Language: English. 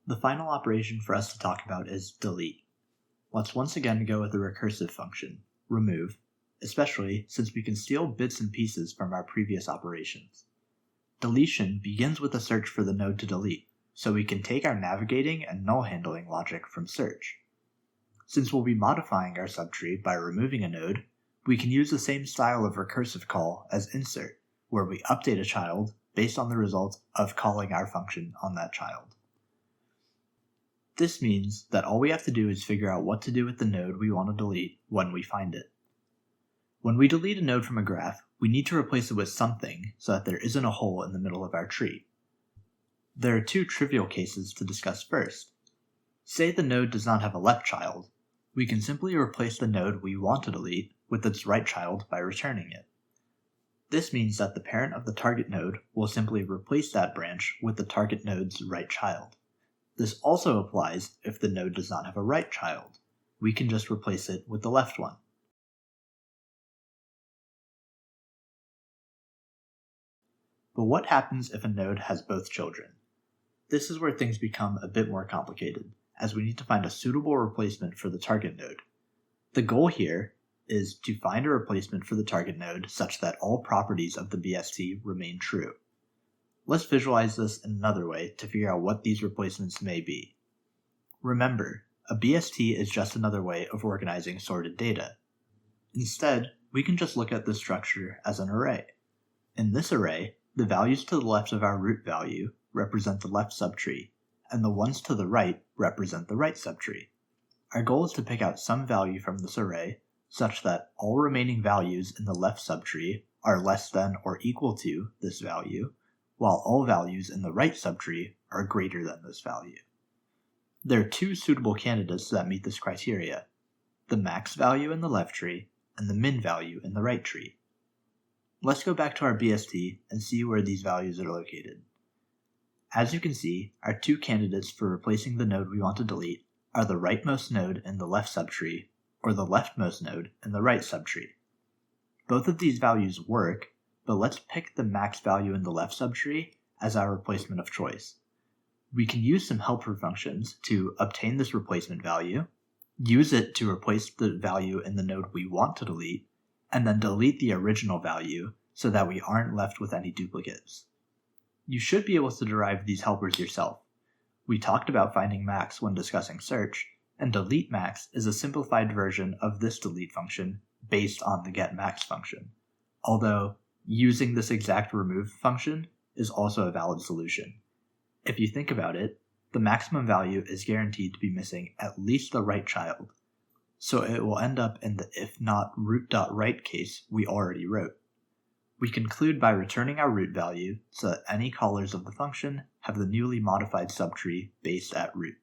The final operation for us to talk about is delete. Let's once again go with the recursive function, remove, especially since we can steal bits and pieces from our previous operations. Deletion begins with a search for the node to delete, so we can take our navigating and null handling logic from search. Since we'll be modifying our subtree by removing a node, we can use the same style of recursive call as insert, where we update a child based on the result of calling our function on that child. This means that all we have to do is figure out what to do with the node we want to delete when we find it. When we delete a node from a graph, we need to replace it with something so that there isn't a hole in the middle of our tree. There are two trivial cases to discuss first. Say the node does not have a left child. We can simply replace the node we want to delete with its right child by returning it. This means that the parent of the target node will simply replace that branch with the target node's right child. This also applies if the node does not have a right child. We can just replace it with the left one. But what happens if a node has both children? This is where things become a bit more complicated, as we need to find a suitable replacement for the target node. The goal here is to find a replacement for the target node such that all properties of the BST remain true. Let's visualize this in another way to figure out what these replacements may be. Remember, a BST is just another way of organizing sorted data. Instead, we can just look at the structure as an array. In this array, the values to the left of our root value represent the left subtree, and the ones to the right represent the right subtree. Our goal is to pick out some value from this array such that all remaining values in the left subtree are less than or equal to this value, while all values in the right subtree are greater than this value. There are two suitable candidates that meet this criteria, the max value in the left tree and the min value in the right tree. Let's go back to our BST and see where these values are located. As you can see, our two candidates for replacing the node we want to delete are the rightmost node in the left subtree or the leftmost node in the right subtree. Both of these values work, but let's pick the max value in the left subtree as our replacement of choice. We can use some helper functions to obtain this replacement value, use it to replace the value in the node we want to delete, and then delete the original value so that we aren't left with any duplicates. You should be able to derive these helpers yourself. We talked about finding max when discussing search, and delete max is a simplified version of this delete function based on the getMax function, although using this exact remove function is also a valid solution. If you think about it, the maximum value is guaranteed to be missing at least the right child, so it will end up in the if not root.right case we already wrote. We conclude by returning our root value so that any callers of the function have the newly modified subtree based at root.